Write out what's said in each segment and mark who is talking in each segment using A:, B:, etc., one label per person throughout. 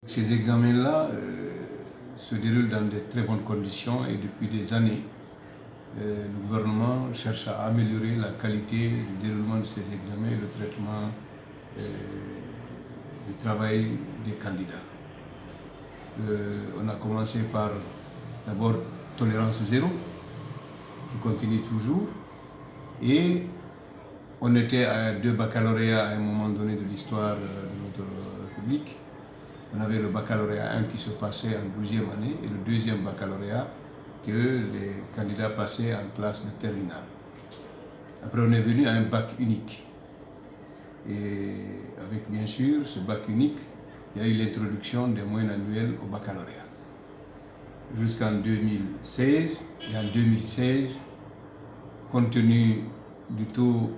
A: Ces examens-là se déroulent dans de très bonnes conditions et depuis des années, le gouvernement cherche à améliorer la qualité du déroulement de ces examens et le traitement du travail des candidats. On a commencé par d'abord tolérance zéro, qui continue toujours, et on était à 2 baccalauréats à un moment donné de l'histoire de notre République. On avait le baccalauréat 1 qui se passait en 12e année et le deuxième baccalauréat que les candidats passaient en classe de terminale. Après, on est venu à un bac unique. Et avec bien sûr ce bac unique, il y a eu l'introduction des moyennes annuelles au baccalauréat. Jusqu'en 2016, et en 2016, compte tenu du taux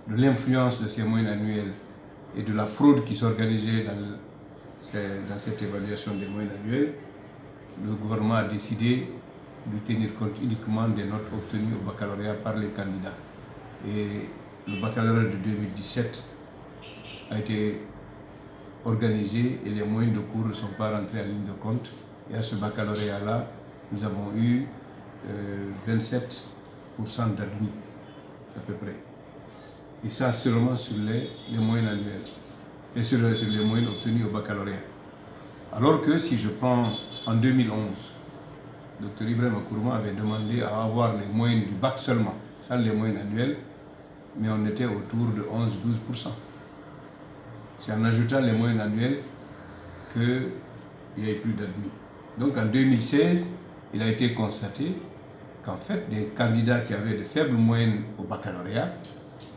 A: de l'influence de ces moyennes annuelles et de la fraude qui s'organisait dans cette évaluation des moyennes annuelles, le gouvernement a décidé de tenir compte uniquement des notes obtenues au baccalauréat par les candidats. Et le baccalauréat de 2017 a été organisé et les moyens de cours ne sont pas rentrés en ligne de compte. Et à ce baccalauréat-là, nous avons eu 27% d'admis, à peu près. Et ça seulement sur les moyennes annuelles et sur les moyennes obtenues au baccalauréat. Alors que si je prends en 2011, Dr Ibrahim Nkourma avait demandé à avoir les moyennes du bac seulement, sans les moyennes annuelles, mais on était autour de 11-12%. C'est en ajoutant les moyennes annuelles qu'il n'y avait plus d'admis. Donc en 2016, il a été constaté qu'en fait, des candidats qui avaient de faibles moyennes au baccalauréat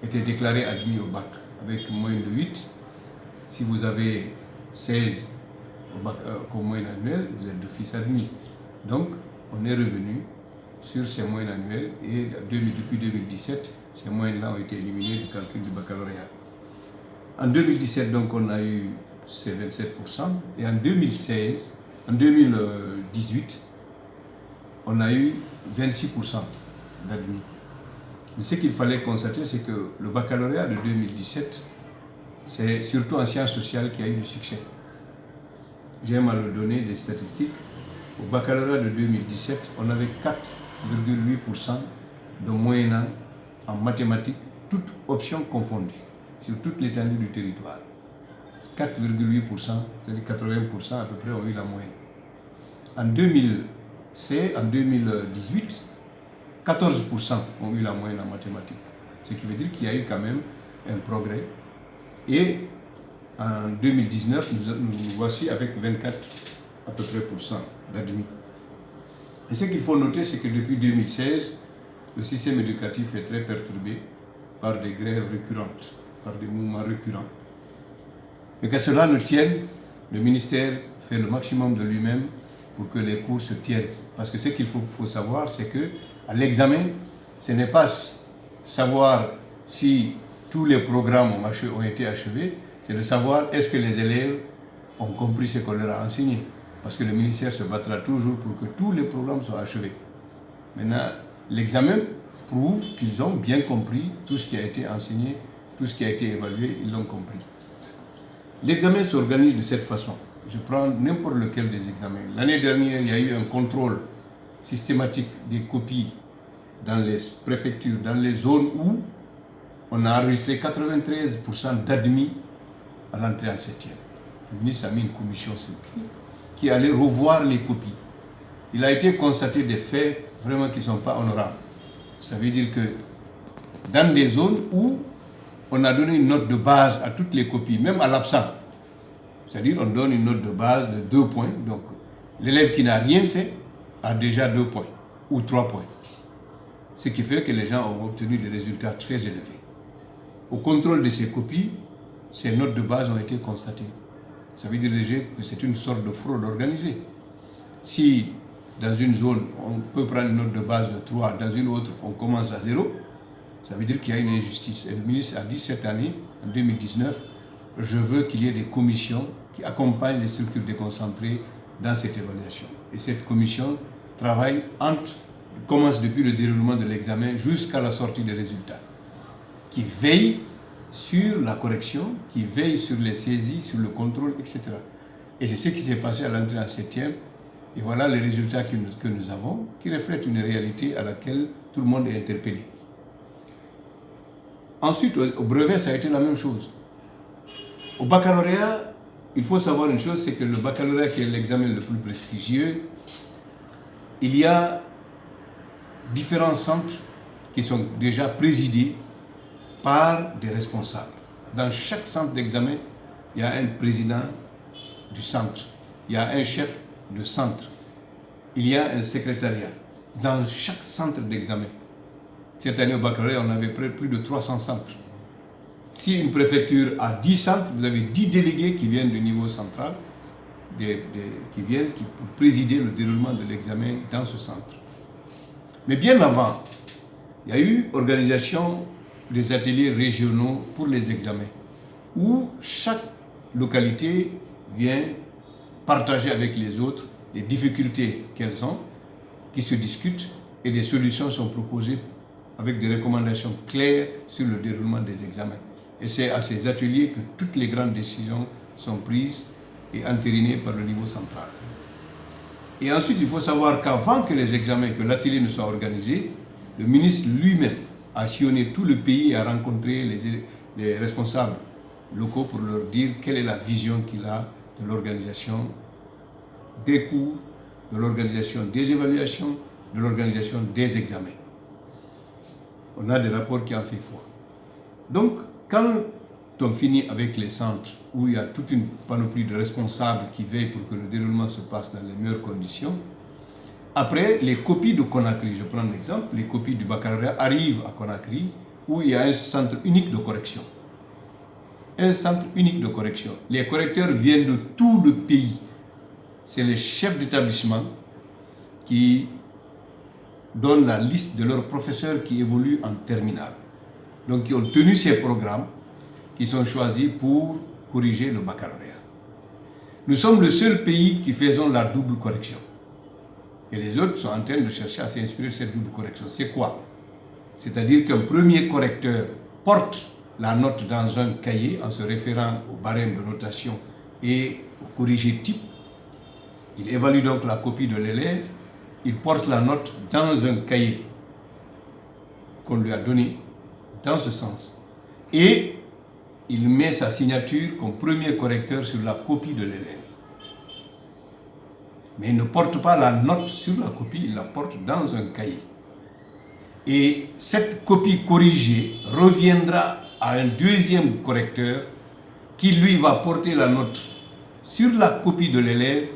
A: étaient déclarés admis au bac avec une moyenne de 8. Si vous avez 16 comme moyenne annuelle, vous êtes d'office admis. Donc, on est revenu sur ces moyennes annuelles et depuis 2017, ces moyennes-là ont été éliminées du calcul du baccalauréat. En 2017, donc, on a eu ces 27% et en 2018, on a eu 26% d'admis. Mais ce qu'il fallait constater, c'est que le baccalauréat de 2017, c'est surtout en sciences sociales qu'il y a eu du succès. J'aime à le donner des statistiques. Au baccalauréat de 2017, on avait 4,8% de moyenne en mathématiques, toutes options confondues, sur toute l'étendue du territoire. 4,8%, c'est-à-dire 80% à peu près ont eu la moyenne. En 2018, 14% ont eu la moyenne en mathématiques. Ce qui veut dire qu'il y a eu quand même un progrès. Et en 2019, nous voici avec 24 à peu près d'admis. Et ce qu'il faut noter, c'est que depuis 2016, le système éducatif est très perturbé par des grèves récurrentes, par des mouvements récurrents. Mais que cela ne tienne, le ministère fait le maximum de lui-même pour que les cours se tiennent. Parce que ce qu'il faut savoir, c'est que à l'examen, ce n'est pas savoir si tous les programmes ont été achevés, c'est de savoir est-ce que les élèves ont compris ce qu'on leur a enseigné. Parce que le ministère se battra toujours pour que tous les programmes soient achevés. Maintenant, l'examen prouve qu'ils ont bien compris tout ce qui a été enseigné, tout ce qui a été évalué, ils l'ont compris. L'examen s'organise de cette façon. Je prends n'importe lequel des examens. L'année dernière, il y a eu un contrôle systématique des copies dans les préfectures, dans les zones où on a enregistré 93% d'admis à l'entrée en 7e. Le ministre a mis une commission sur pied qui allait revoir les copies. Il a été constaté des faits vraiment qui ne sont pas honorables. Ça veut dire que dans des zones où on a donné une note de base à toutes les copies, même à l'absent, c'est-à-dire on donne une note de base de 2 points, donc l'élève qui n'a rien fait a déjà 2 points ou 3 points. Ce qui fait que les gens ont obtenu des résultats très élevés. Au contrôle de ces copies, ces notes de base ont été constatées. Ça veut dire déjà que c'est une sorte de fraude organisée. Si dans une zone, on peut prendre une note de base de 3, dans une autre, on commence à 0, ça veut dire qu'il y a une injustice. Et le ministre a dit cette année, en 2019, je veux qu'il y ait des commissions qui accompagnent les structures déconcentrées dans cette évaluation. Et cette commission commence depuis le déroulement de l'examen jusqu'à la sortie des résultats, qui veille sur la correction, qui veille sur les saisies, sur le contrôle, etc. Et c'est ce qui s'est passé à l'entrée en 7e. Et voilà les résultats que nous avons, qui reflètent une réalité à laquelle tout le monde est interpellé. Ensuite, au brevet, ça a été la même chose. Au baccalauréat, il faut savoir une chose, c'est que le baccalauréat, qui est l'examen le plus prestigieux, il y a différents centres qui sont déjà présidés par des responsables. Dans chaque centre d'examen, il y a un président du centre, il y a un chef de centre, il y a un secrétariat dans chaque centre d'examen. Cette année au baccalauréat, on avait plus de 300 centres. Si une préfecture a 10 centres, vous avez 10 délégués qui viennent du niveau central, qui viennent pour présider le déroulement de l'examen dans ce centre. Mais bien avant, il y a eu organisation des ateliers régionaux pour les examens, où chaque localité vient partager avec les autres les difficultés qu'elles ont, qui se discutent, et des solutions sont proposées avec des recommandations claires sur le déroulement des examens. Et c'est à ces ateliers que toutes les grandes décisions sont prises et entérinées par le niveau central. Et ensuite, il faut savoir qu'avant que les examens, que l'atelier ne soit organisé, le ministre lui-même a sillonné tout le pays et a rencontré les responsables locaux pour leur dire quelle est la vision qu'il a de l'organisation des cours, de l'organisation des évaluations, de l'organisation des examens. On a des rapports qui en fait foi. Donc, quand on finit avec les centres où il y a toute une panoplie de responsables qui veillent pour que le déroulement se passe dans les meilleures conditions, après, les copies de Conakry, je prends un exemple, les copies du baccalauréat arrivent à Conakry où il y a un centre unique de correction. Un centre unique de correction. Les correcteurs viennent de tout le pays. C'est les chefs d'établissement qui donnent la liste de leurs professeurs qui évoluent en terminale. Donc, qui ont tenu ces programmes qui sont choisis pour corriger le baccalauréat. Nous sommes le seul pays qui faisons la double correction. Et les autres sont en train de chercher à s'inspirer de cette double correction. C'est quoi? C'est-à-dire qu'un premier correcteur porte la note dans un cahier en se référant au barème de notation et au corrigé type. Il évalue donc la copie de l'élève, il porte la note dans un cahier qu'on lui a donné dans ce sens. Et il met sa signature comme premier correcteur sur la copie de l'élève. Mais il ne porte pas la note sur la copie, il la porte dans un cahier. Et cette copie corrigée reviendra à un deuxième correcteur qui lui va porter la note sur la copie de l'élève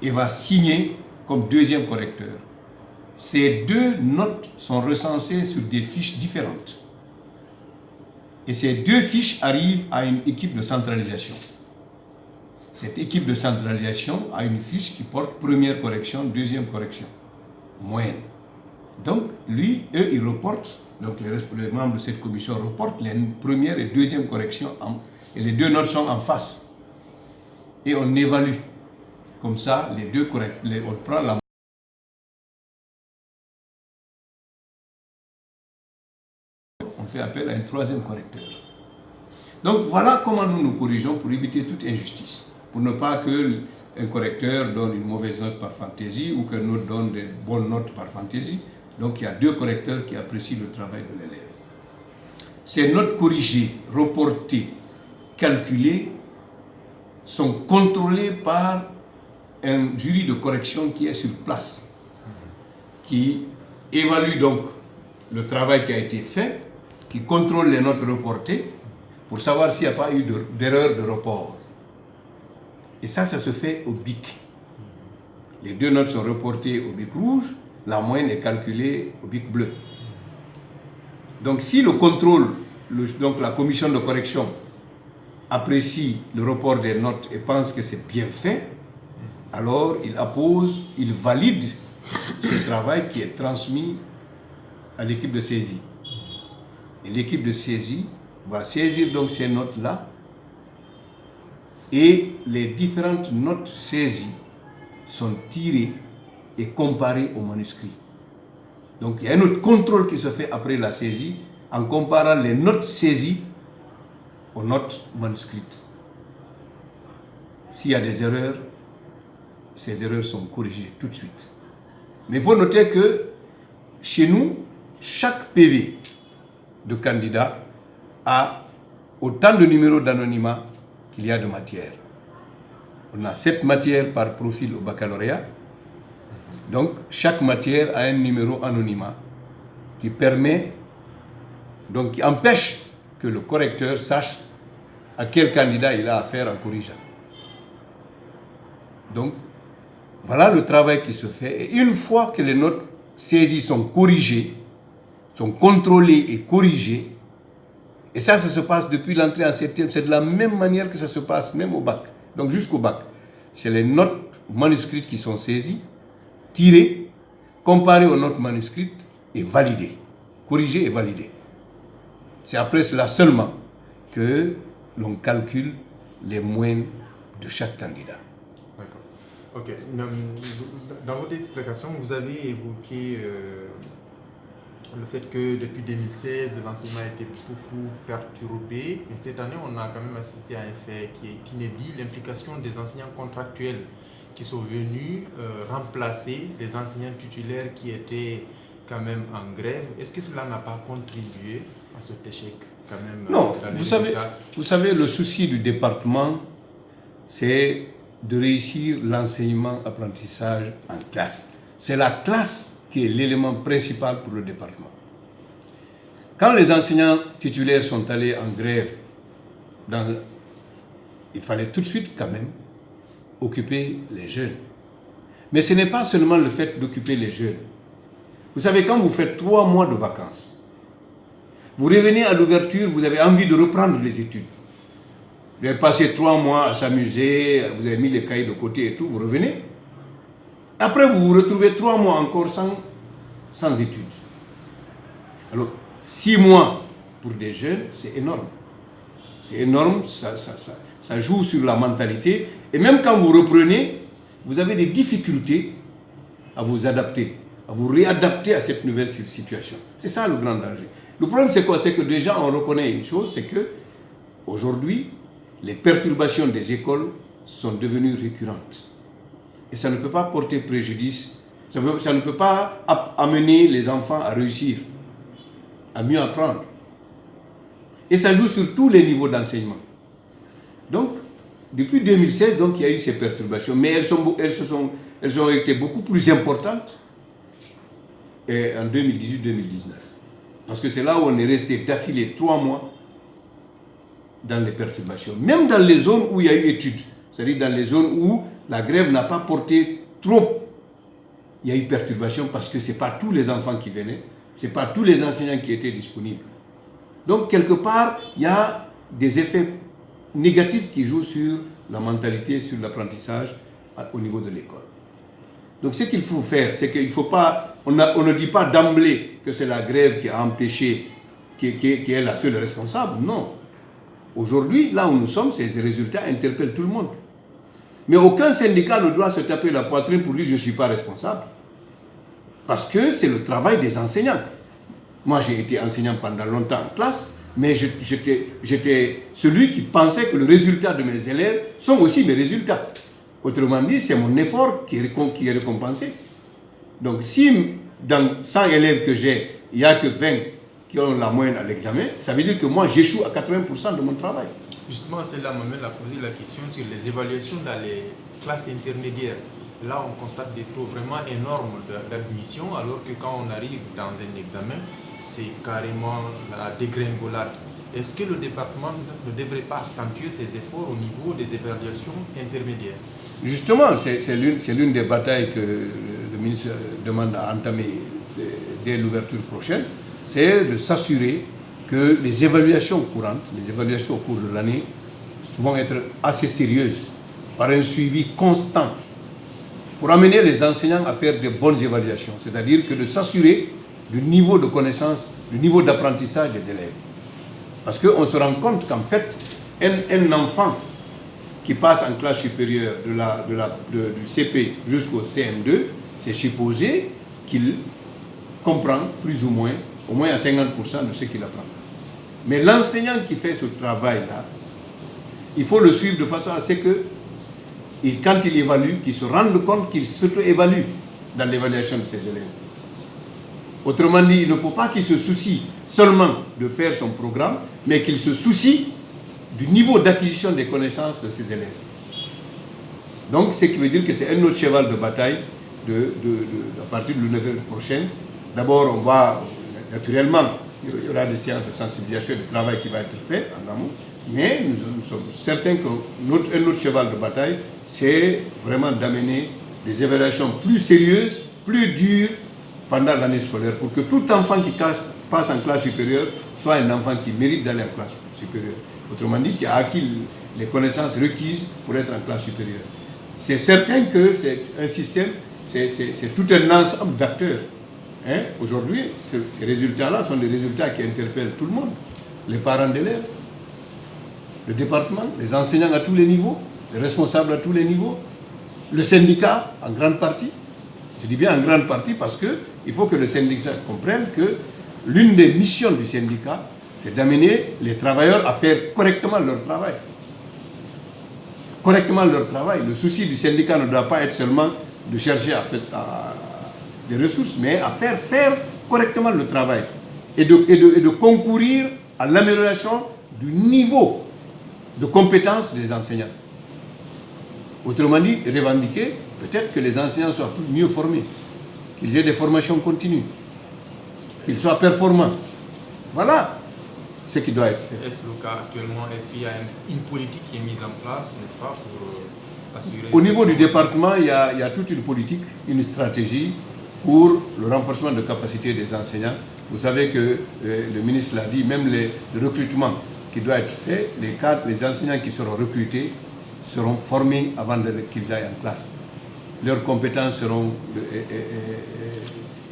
A: et va signer comme deuxième correcteur. Ces deux notes sont recensées sur des fiches différentes. Et ces deux fiches arrivent à une équipe de centralisation. Cette équipe de centralisation a une fiche qui porte première correction, deuxième correction, moyenne. Donc, eux, ils reportent, donc les membres de cette commission reportent les premières et deuxième corrections, et les deux notes sont en face. Et on évalue. Comme ça, les deux corrections, on prend la on fait appel à un troisième correcteur. Donc voilà comment nous nous corrigeons pour éviter toute injustice. Pour ne pas qu'un correcteur donne une mauvaise note par fantaisie ou qu'un autre donne des bonnes notes par fantaisie. Donc il y a deux correcteurs qui apprécient le travail de l'élève. Ces notes corrigées, reportées, calculées, sont contrôlées par un jury de correction qui est sur place, qui évalue donc le travail qui a été fait, qui contrôle les notes reportées pour savoir s'il n'y a pas eu d'erreur de report. Et ça se fait au BIC. Les deux notes sont reportées au BIC rouge, la moyenne est calculée au BIC bleu. Donc si le contrôle, donc la commission de correction apprécie le report des notes et pense que c'est bien fait, alors il appose, il valide ce travail qui est transmis à l'équipe de saisie. Et l'équipe de saisie va saisir donc ces notes-là et les différentes notes saisies sont tirées et comparées au manuscrit. Donc il y a un autre contrôle qui se fait après la saisie en comparant les notes saisies aux notes manuscrites. S'il y a des erreurs, ces erreurs sont corrigées tout de suite. Mais il faut noter que chez nous, chaque PV de candidat a autant de numéros d'anonymat qu'il y a de matières. On a 7 matières par profil au baccalauréat. Donc, chaque matière a un numéro anonymat qui permet, donc qui empêche que le correcteur sache à quel candidat il a affaire en corrigeant. Donc, voilà le travail qui se fait. Et une fois que les notes saisies sont corrigées, sont contrôlées et corrigées, et ça se passe depuis l'entrée en septième, c'est de la même manière que ça se passe même au bac. Donc jusqu'au bac. C'est les notes manuscrites qui sont saisies, tirées, comparées aux notes manuscrites et validées. Corrigées et validées. C'est après cela seulement que l'on calcule les moyennes de chaque candidat.
B: D'accord. Ok. Dans votre explication, vous avez évoqué le fait que depuis 2016, l'enseignement a été beaucoup perturbé. Mais cette année, on a quand même assisté à un fait qui est inédit, l'implication des enseignants contractuels qui sont venus remplacer les enseignants titulaires qui étaient quand même en grève. Est-ce que cela n'a pas contribué à cet échec quand même?
A: Non, vous savez, le souci du département, c'est de réussir l'enseignement-apprentissage en classe. C'est la classe qui est l'élément principal pour le département. Quand les enseignants titulaires sont allés en grève, il fallait tout de suite quand même occuper les jeunes. Mais ce n'est pas seulement le fait d'occuper les jeunes. Vous savez, quand vous faites 3 mois de vacances, vous revenez à l'ouverture, vous avez envie de reprendre les études. Vous avez passé 3 mois à s'amuser, vous avez mis les cahiers de côté et tout, vous revenez. Après, vous vous retrouvez 3 mois encore sans études. Alors, 6 mois pour des jeunes, c'est énorme. C'est énorme, ça joue sur la mentalité. Et même quand vous reprenez, vous avez des difficultés à vous adapter, à vous réadapter à cette nouvelle situation. C'est ça le grand danger. Le problème, c'est quoi? C'est que déjà, on reconnaît une chose, c'est que aujourd'hui, les perturbations des écoles sont devenues récurrentes. Et ça ne peut pas porter préjudice, ça ne peut pas amener les enfants à réussir, à mieux apprendre. Et ça joue sur tous les niveaux d'enseignement. Donc, depuis 2016, donc, il y a eu ces perturbations, mais elles ont été beaucoup plus importantes en 2018-2019. Parce que c'est là où on est resté d'affilée 3 mois dans les perturbations. Même dans les zones où il y a eu études, c'est-à-dire dans les zones où la grève n'a pas porté trop, il y a eu perturbation parce que ce n'est pas tous les enfants qui venaient, ce n'est pas tous les enseignants qui étaient disponibles. Donc, quelque part, il y a des effets négatifs qui jouent sur la mentalité, sur l'apprentissage au niveau de l'école. Donc, ce qu'il faut faire, c'est qu'il ne faut pas, on ne dit pas d'emblée que c'est la grève qui a empêché, qui est la seule responsable. Non. Aujourd'hui, là où nous sommes, ces résultats interpellent tout le monde. Mais aucun syndicat ne doit se taper la poitrine pour dire je ne suis pas responsable. Parce que c'est le travail des enseignants. Moi, j'ai été enseignant pendant longtemps en classe, mais j'étais celui qui pensait que le résultat de mes élèves sont aussi mes résultats. Autrement dit, c'est mon effort qui est récompensé. Donc, si dans 100 élèves que j'ai, il n'y a que 20 qui ont la moyenne à l'examen, ça veut dire que moi, j'échoue à 80% de mon travail.
B: Justement, c'est là m'amène à poser la question sur les évaluations dans les classes intermédiaires. Là, on constate des taux vraiment énormes d'admission, alors que quand on arrive dans un examen, c'est carrément la dégringolade. Est-ce que le département ne devrait pas accentuer ses efforts au niveau des évaluations intermédiaires?
A: Justement, c'est l'une des batailles que le ministre demande à entamer dès l'ouverture prochaine, c'est de s'assurer que les évaluations courantes, les évaluations au cours de l'année, vont être assez sérieuses, par un suivi constant, pour amener les enseignants à faire de bonnes évaluations, c'est-à-dire que de s'assurer du niveau de connaissance, du niveau d'apprentissage des élèves. Parce qu'on se rend compte qu'en fait, un enfant qui passe en classe supérieure du CP jusqu'au CM2, c'est supposé qu'il comprend plus ou moins, au moins à 50% de ce qu'il apprend. Mais l'enseignant qui fait ce travail-là, il faut le suivre de façon à ce que et quand ils évaluent, qu'ils se rendent compte qu'ils s'auto-évaluent dans l'évaluation de ces élèves. Autrement dit, il ne faut pas qu'il se soucie seulement de faire son programme, mais qu'il se soucie du niveau d'acquisition des connaissances de ses élèves. Donc, ce qui veut dire que c'est un autre cheval de bataille à partir de l'année prochaine. D'abord, on va, naturellement, il y aura des séances de sensibilisation et de travail qui va être fait en amont, mais nous sommes certains qu'un autre cheval de bataille, c'est vraiment d'amener des évaluations plus sérieuses, plus dures pendant l'année scolaire, pour que tout enfant qui passe en classe supérieure soit un enfant qui mérite d'aller en classe supérieure. Autrement dit, qui a acquis les connaissances requises pour être en classe supérieure. C'est certain que c'est un système, c'est tout un ensemble d'acteurs. Hein? Aujourd'hui, ces résultats-là sont des résultats qui interpellent tout le monde. Les parents d'élèves, le département, les enseignants à tous les niveaux, les responsables à tous les niveaux, le syndicat en grande partie. Je dis bien en grande partie parce qu'il faut que le syndicat comprenne que l'une des missions du syndicat, c'est d'amener les travailleurs à faire correctement leur travail. Correctement leur travail. Le souci du syndicat ne doit pas être seulement de chercher à faire des ressources, mais à faire correctement le travail et de concourir à l'amélioration du niveau de compétences des enseignants. Autrement dit, revendiquer peut-être que les enseignants soient mieux formés, qu'ils aient des formations continues, qu'ils soient performants. Voilà ce qui doit être fait.
B: Est-ce le cas actuellement? Est-ce qu'il y a une politique qui est mise en place, n'est-ce pas, pour assurer...
A: Au niveau du département, il y a toute une politique, une stratégie pour le renforcement de capacité des enseignants. Vous savez que le ministre l'a dit, même le recrutement qui doit être fait, les enseignants qui seront recrutés seront formés avant qu'ils aillent en classe. Leurs compétences seront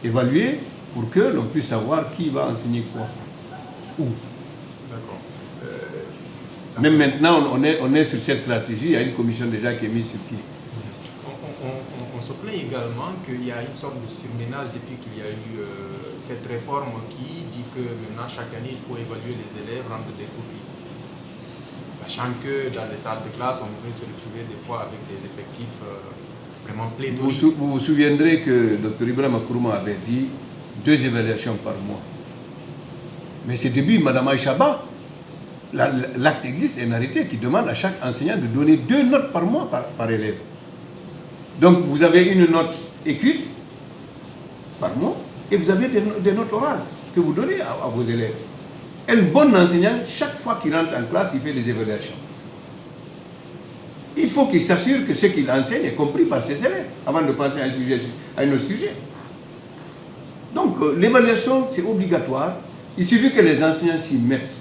A: évaluées pour que l'on puisse savoir qui va enseigner quoi, où.
B: D'accord.
A: Même maintenant, on est sur cette stratégie, il y a une commission déjà qui est mise sur pied.
B: On se plaint également qu'il y a une sorte de surménage depuis qu'il y a eu cette réforme qui dit que maintenant, chaque année, il faut évaluer les élèves, rendre des copies. Sachant que dans les salles de classe, on peut se retrouver des fois avec des effectifs vraiment pléthoriques.
A: Vous vous souviendrez que Dr Ibrahim Nkrumah avait dit 2 évaluations par mois. Mais c'est depuis Mme Aïchaba, l'acte existe, un arrêté qui demande à chaque enseignant de donner 2 notes par mois par élève. Donc vous avez une note écrite par mois et vous avez des notes orales que vous donnez à vos élèves. Un bon enseignant, chaque fois qu'il rentre en classe, il fait des évaluations. Il faut qu'il s'assure que ce qu'il enseigne est compris par ses élèves avant de passer à un autre sujet. Donc l'évaluation, c'est obligatoire. Il suffit que les enseignants s'y mettent.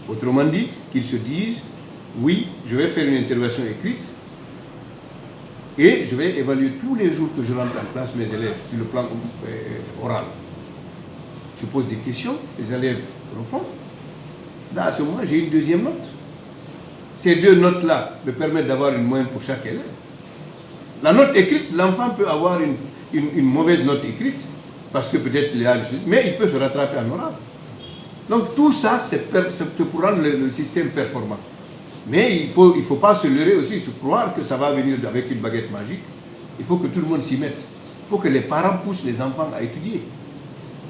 A: Autrement dit, qu'ils se disent, oui, je vais faire une intervention écrite et je vais évaluer tous les jours que je rentre en classe mes élèves sur le plan oral. Je pose des questions, les élèves répondent. Là, à ce moment, j'ai une 2e note. Ces 2 notes-là me permettent d'avoir une moyenne pour chaque élève. La note écrite, l'enfant peut avoir une mauvaise note écrite, parce que peut-être il a... Mais il peut se rattraper en oral. Donc tout ça, c'est pour rendre le système performant. Mais il ne faut pas se leurrer aussi, se croire que ça va venir avec une baguette magique. Il faut que tout le monde s'y mette. Il faut que les parents poussent les enfants à étudier.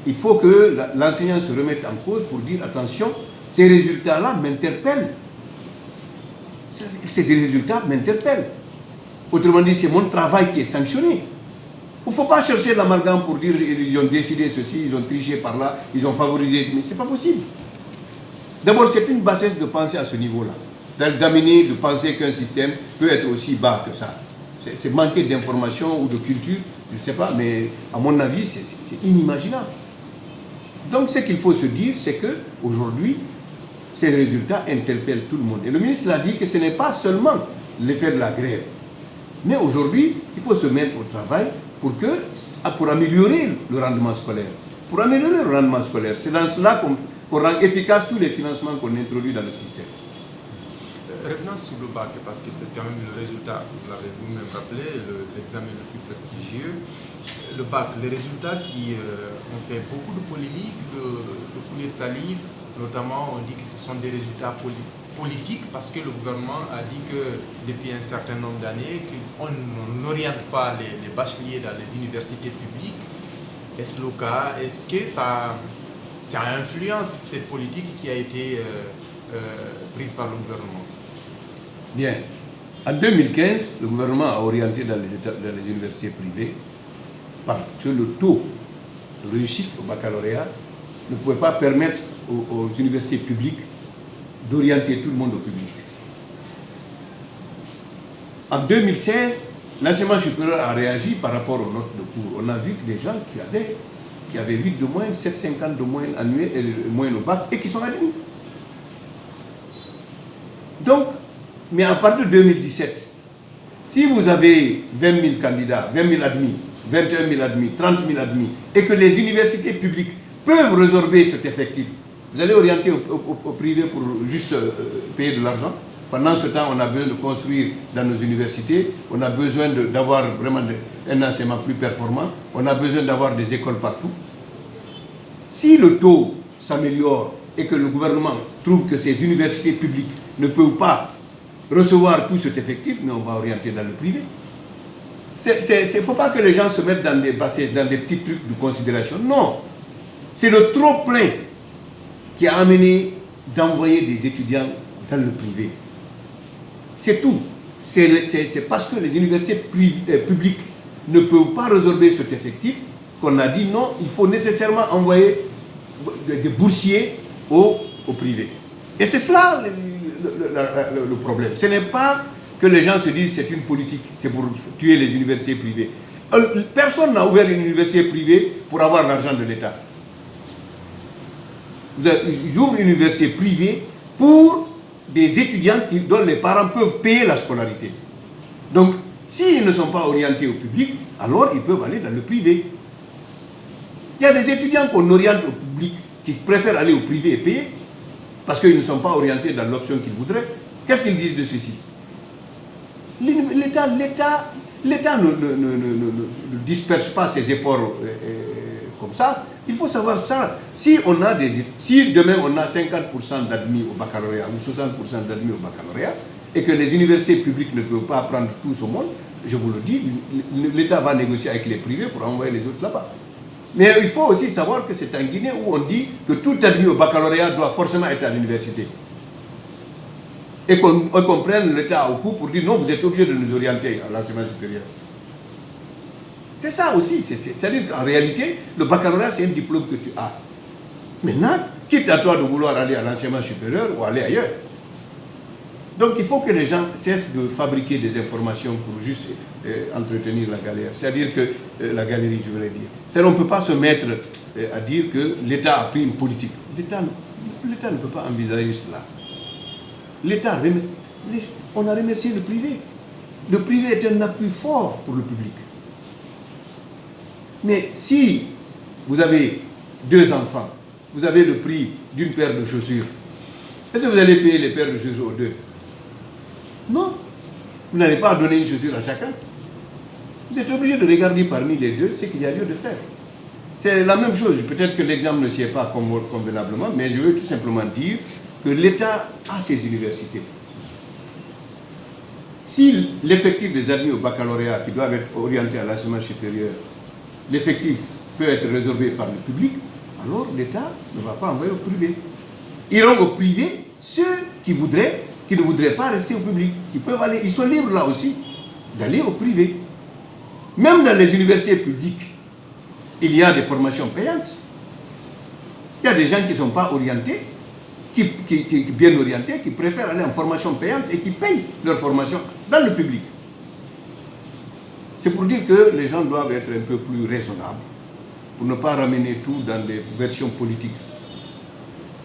A: Il faut que l'enseignant se remette en cause pour dire, attention, ces résultats-là m'interpellent. Ces résultats m'interpellent. Autrement dit, c'est mon travail qui est sanctionné. Il ne faut pas chercher l'amalgame pour dire ils ont décidé ceci, ils ont triché par là, ils ont favorisé. Mais ce n'est pas possible. D'abord, c'est une bassesse de penser à ce niveau-là. D'amener, de penser qu'un système peut être aussi bas que ça. C'est manquer d'information ou de culture, je ne sais pas, mais à mon avis, c'est inimaginable. Donc ce qu'il faut se dire, c'est qu'aujourd'hui, ces résultats interpellent tout le monde. Et le ministre l'a dit que ce n'est pas seulement l'effet de la grève. Mais aujourd'hui, il faut se mettre au travail pour améliorer le rendement scolaire. Pour améliorer le rendement scolaire, c'est dans cela qu'on rend efficace tous les financements qu'on introduit dans le système.
B: Revenons sur le bac, parce que c'est quand même le résultat, vous l'avez vous-même rappelé, l'examen le plus prestigieux. Le bac, les résultats qui ont fait beaucoup de polémiques, de couler de salive, notamment on dit que ce sont des résultats politique, parce que le gouvernement a dit que depuis un certain nombre d'années, qu'on n'oriente pas les bacheliers dans les universités publiques. Est-ce le cas? Est-ce que ça influence cette politique qui a été prise par le gouvernement?
A: Bien. En 2015, le gouvernement a orienté dans les universités privées parce que le taux de réussite au baccalauréat ne pouvait pas permettre aux universités publiques d'orienter tout le monde au public. En 2016, l'enseignement supérieur a réagi par rapport aux notes de cours. On a vu que les gens qui avaient 8 de moyenne, 7,50 de moyenne annuelle et moyenne au bac et qui sont admis. Donc, mais à partir de 2017, si vous avez 20 000 candidats, 20 000 admis, 21 000 admis, 30 000 admis, et que les universités publiques peuvent résorber cet effectif, vous allez orienter au privé pour juste payer de l'argent. Pendant ce temps, on a besoin de construire dans nos universités, on a besoin d'avoir vraiment un enseignement plus performant, on a besoin d'avoir des écoles partout. Si le taux s'améliore et que le gouvernement trouve que ces universités publiques ne peuvent pas recevoir tout cet effectif, mais on va orienter dans le privé. Il ne faut pas que les gens se mettent dans des bassins, dans des petits trucs de considération. Non. C'est le trop-plein qui a amené d'envoyer des étudiants dans le privé. C'est tout. C'est parce que les universités publiques ne peuvent pas résorber cet effectif qu'on a dit non, il faut nécessairement envoyer des boursiers au privé. Et c'est cela le problème. Ce n'est pas que les gens se disent c'est une politique, c'est pour tuer les universités privées. Personne n'a ouvert une université privée pour avoir l'argent de l'État. Ils ouvrent une université privée pour des étudiants dont les parents peuvent payer la scolarité. Donc, s'ils ne sont pas orientés au public, alors ils peuvent aller dans le privé. Il y a des étudiants qu'on oriente au public qui préfèrent aller au privé et payer parce qu'ils ne sont pas orientés dans l'option qu'ils voudraient. Qu'est-ce qu'ils disent de ceci? L'État ne disperse pas ses efforts comme ça. Il faut savoir ça. Si demain on a 50% d'admis au baccalauréat ou 60% d'admis au baccalauréat et que les universités publiques ne peuvent pas prendre tout ce monde, je vous le dis, l'État va négocier avec les privés pour envoyer les autres là-bas. Mais il faut aussi savoir que c'est en Guinée où on dit que tout admis au baccalauréat doit forcément être à l'université. Et qu'on prenne l'État au coup pour dire non, vous êtes obligé de nous orienter à l'enseignement supérieur. C'est ça aussi. C'est-à-dire qu'en réalité, le baccalauréat, c'est un diplôme que tu as. Maintenant, quitte à toi de vouloir aller à l'enseignement supérieur ou aller ailleurs. Donc il faut que les gens cessent de fabriquer des informations pour juste entretenir la galère. C'est-à-dire que la galerie, je voulais dire. C'est-à-dire qu'on ne peut pas se mettre à dire que l'État a pris une politique. L'État ne peut pas envisager cela. L'État, on a remercié le privé. Le privé est un appui fort pour le public. Mais si vous avez 2 enfants, vous avez le prix d'une paire de chaussures, est-ce que vous allez payer les paires de chaussures aux 2? Non. Vous n'allez pas donner une chaussure à chacun. Vous êtes obligé de regarder parmi les 2 ce qu'il y a lieu de faire. C'est la même chose. Peut-être que l'exemple ne s'y est pas convenablement, mais je veux tout simplement dire que l'État a ses universités. Si l'effectif des admis au baccalauréat qui doivent être orientés à l'enseignement supérieur, l'effectif peut être résorbé par le public, alors l'État ne va pas envoyer au privé. Iront au privé ceux qui ne voudraient pas rester au public, qui peuvent aller, ils sont libres là aussi d'aller au privé. Même dans les universités publiques, il y a des formations payantes. Il y a des gens qui ne sont pas orientés, bien orientés, qui préfèrent aller en formation payante et qui payent leur formation dans le public. C'est pour dire que les gens doivent être un peu plus raisonnables pour ne pas ramener tout dans des versions politiques.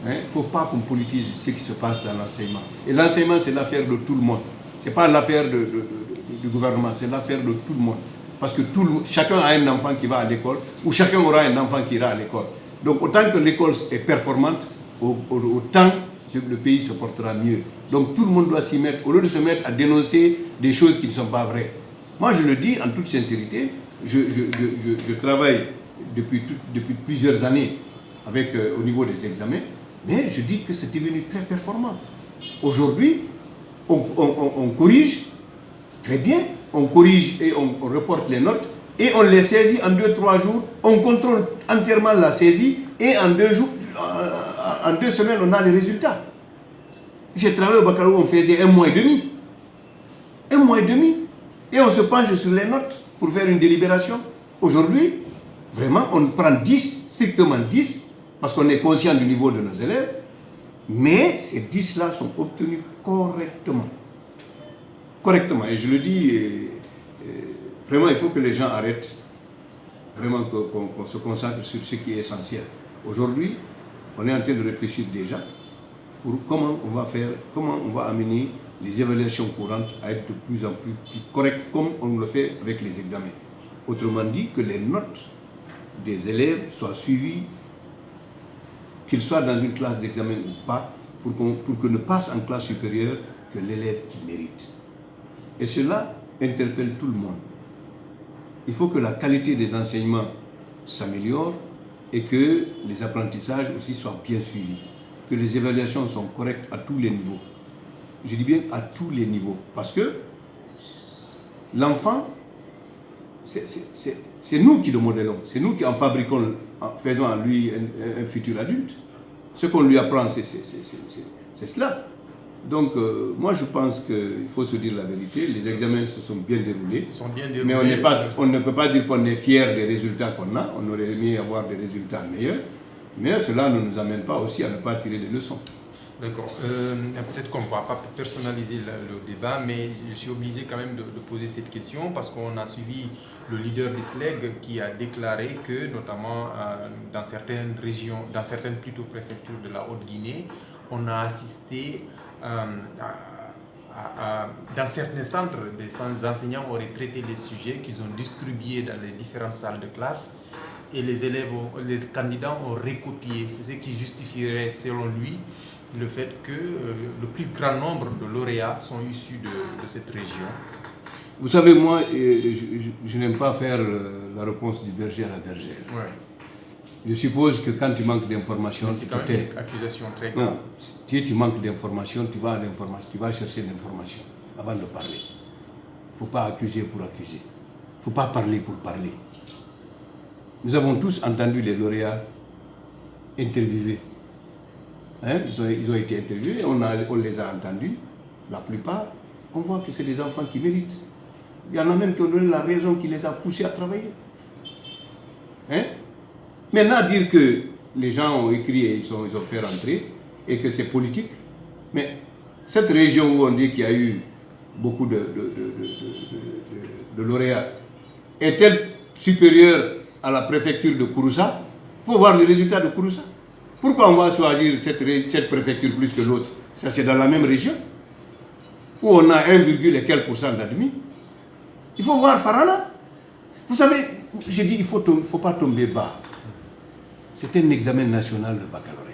A: Il ne faut pas qu'on politise ce qui se passe dans l'enseignement. Et l'enseignement, c'est l'affaire de tout le monde. Ce n'est pas l'affaire du gouvernement, c'est l'affaire de tout le monde. Parce que chacun a un enfant qui va à l'école, ou chacun aura un enfant qui ira à l'école. Donc autant que l'école est performante, autant le pays se portera mieux. Donc tout le monde doit s'y mettre, au lieu de se mettre à dénoncer des choses qui ne sont pas vraies. Moi je le dis en toute sincérité, je travaille depuis plusieurs années au niveau des examens, mais je dis que c'est devenu très performant. Aujourd'hui, on corrige, très bien, on corrige et on reporte les notes, et on les saisit en 2-3 jours, on contrôle entièrement la saisie, et en 2 semaines, on a les résultats. J'ai travaillé au baccalauréat, on faisait 1 mois et demi. 1 mois et demi. Et on se penche sur les notes pour faire une délibération. Aujourd'hui, vraiment, on prend 10, strictement 10, parce qu'on est conscient du niveau de nos élèves, mais ces 10-là sont obtenus correctement. Correctement. Et je le dis, vraiment, il faut que les gens arrêtent, vraiment qu'on se concentre sur ce qui est essentiel. Aujourd'hui, on est en train de réfléchir déjà pour comment on va amener les évaluations courantes à être de plus en plus correctes, comme on le fait avec les examens. Autrement dit, que les notes des élèves soient suivies, qu'ils soient dans une classe d'examen ou pas, pour que ne passe en classe supérieure que l'élève qui mérite. Et cela interpelle tout le monde. Il faut que la qualité des enseignements s'améliore et que les apprentissages aussi soient bien suivis, que les évaluations sont correctes à tous les niveaux. Je dis bien à tous les niveaux, parce que l'enfant, c'est nous qui le modélons, c'est nous qui en fabriquons, faisons en lui un futur adulte. Ce qu'on lui apprend, c'est cela. Donc, moi je pense qu'il faut se dire la vérité, les examens se sont bien déroulés. Mais on ne peut pas dire qu'on est fier des résultats qu'on a, on aurait aimé avoir des résultats meilleurs, mais cela ne nous amène pas aussi à ne pas tirer des leçons.
B: D'accord. Peut-être qu'on ne va pas personnaliser le débat, mais je suis obligé quand même de poser cette question parce qu'on a suivi le leader des SLEG qui a déclaré que, notamment dans certaines régions, dans certaines plutôt préfectures de la Haute-Guinée, on a assisté dans certains centres, des enseignants auraient traité les sujets qu'ils ont distribués dans les différentes salles de classe et les candidats ont recopié. C'est ce qui justifierait, selon lui, le fait que le plus grand nombre de lauréats sont issus de cette région.
A: Vous savez, moi, je n'aime pas faire la réponse du berger à la bergère.
B: Ouais.
A: Je suppose que quand tu manques d'informations,
B: c'est quand même une accusation très grave.
A: Non, si tu manques d'informations, tu vas chercher l'information avant de parler. Il ne faut pas accuser pour accuser. Il ne faut pas parler pour parler. Nous avons tous entendu les lauréats interviewés. Hein? Ils ont été interviewés, on les a entendus. La plupart, on voit que c'est des enfants qui méritent. Il y en a même qui ont donné la raison qui les a poussés à travailler. Hein? Maintenant, dire que les gens ont écrit et ils ont fait rentrer et que c'est politique, mais cette région où on dit qu'il y a eu beaucoup de lauréats est-elle supérieure à la préfecture de Kouroussa? Il faut voir les résultats de Kouroussa. Pourquoi on va choisir cette préfecture plus que l'autre? Ça, c'est dans la même région où on a 1, et quelques % d'admis. Il faut voir Farala. Vous savez, j'ai dit, il ne faut pas tomber bas. C'est un examen national de baccalauréat.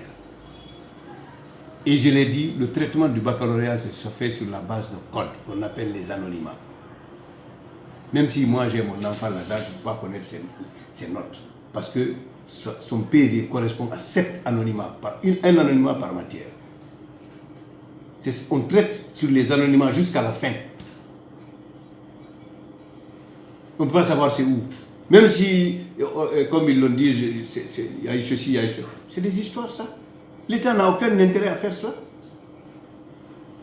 A: Et je l'ai dit, le traitement du baccalauréat se fait sur la base de codes qu'on appelle les anonymats. Même si moi j'ai mon enfant là-dedans, je ne peux pas connaître ses notes. Parce que son PV correspond à 7 anonymats, un anonymat par matière. On traite sur les anonymats jusqu'à la fin. On ne peut pas savoir c'est où. Même si, comme ils l'ont dit, il y a eu ceci, il y a eu cela. C'est des histoires, ça. L'État n'a aucun intérêt à faire cela.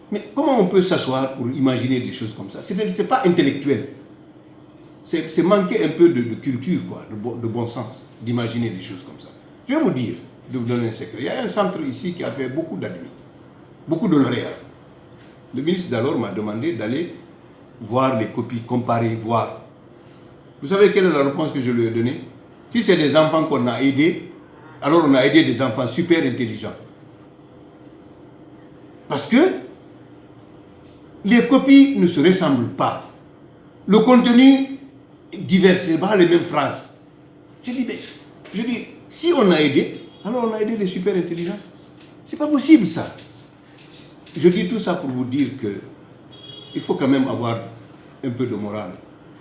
A: Mais comment on peut s'asseoir pour imaginer des choses comme ça? Ce n'est pas intellectuel. C'est manquer un peu de culture, quoi, de bon sens, d'imaginer des choses comme ça. Je vais vous dire, de vous donner un secret. Il y a un centre ici qui a fait beaucoup d'admis, beaucoup de lauréats. Le ministre d'alors m'a demandé d'aller voir les copies, comparer, voir. Vous savez quelle est la réponse que je lui ai donnée? Si c'est des enfants qu'on a aidés, alors on a aidé des enfants super intelligents. Parce que les copies ne se ressemblent pas. Le contenu est divers, ce n'est pas les mêmes phrases. Je dis, si on a aidé, alors on a aidé les super intelligents. C'est pas possible ça. Je dis tout ça pour vous dire que il faut quand même avoir un peu de morale.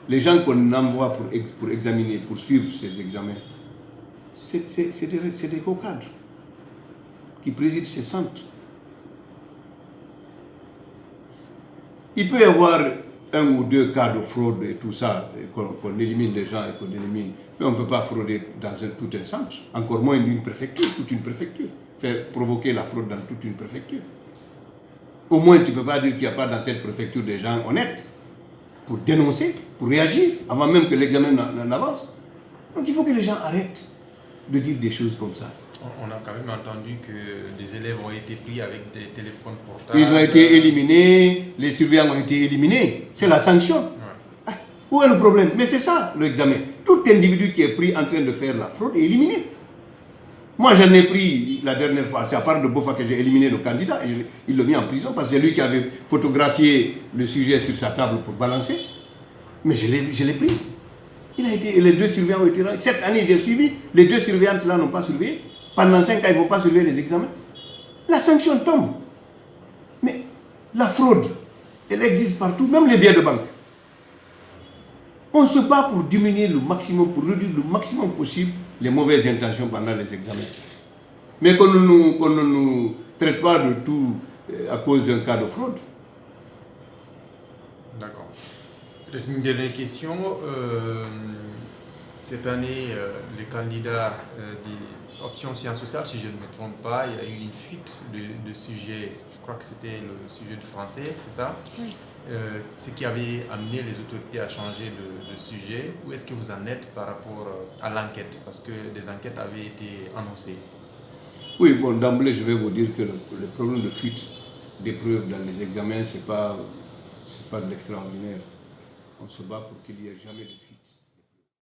A: Les gens qu'on envoie pour examiner, pour suivre ces examens, c'est des hauts cadres qui président ces centres. Il peut y avoir un ou deux cas de fraude et tout ça, qu'on élimine les gens et qu'on élimine. Mais on ne peut pas frauder dans tout un centre, encore moins une préfecture, toute une préfecture. Faire provoquer la fraude dans toute une préfecture. Au moins, tu ne peux pas dire qu'il n'y a pas dans cette préfecture des gens honnêtes pour dénoncer, pour réagir, avant même que l'examen n'avance. Donc il faut que les gens arrêtent de dire des choses comme ça.
B: On a quand même entendu que des élèves ont été pris avec des téléphones portables.
A: Ils ont été éliminés, les surveillants ont été éliminés. C'est la sanction. Ouais. Où est le problème? Mais c'est ça l'examen. Tout individu qui est pris en train de faire la fraude est éliminé. Moi j'en ai pris la dernière fois, c'est à part de Bofa que j'ai éliminé le candidat, et il l'a mis en prison parce que c'est lui qui avait photographié le sujet sur sa table pour balancer. Mais je l'ai pris. Les deux surveillants ont été là. Cette année j'ai suivi, les deux surveillantes là n'ont pas surveillé. Pendant 5 ans, ils ne vont pas surveiller les examens. La sanction tombe. Mais la fraude, elle existe partout, même les billets de banque. On se bat pour diminuer le maximum, pour réduire le maximum possible les mauvaises intentions pendant les examens. Mais qu'on ne nous traite pas de tout à cause d'un cas de fraude.
B: D'accord. Peut-être une dernière question. Cette année, les candidats des options sciences sociales, si je ne me trompe pas, il y a eu une fuite de sujets. Je crois que c'était le sujet de français, c'est ça?
C: Oui.
B: Ce qui avait amené les autorités à changer de sujet. Où est-ce que vous en êtes par rapport à l'enquête? Parce que des enquêtes avaient été annoncées.
A: Oui, bon, d'emblée, je vais vous dire que le problème de fuite d'épreuves dans les examens, ce n'est pas de l'extraordinaire. On se bat pour qu'il n'y ait jamais de fuite.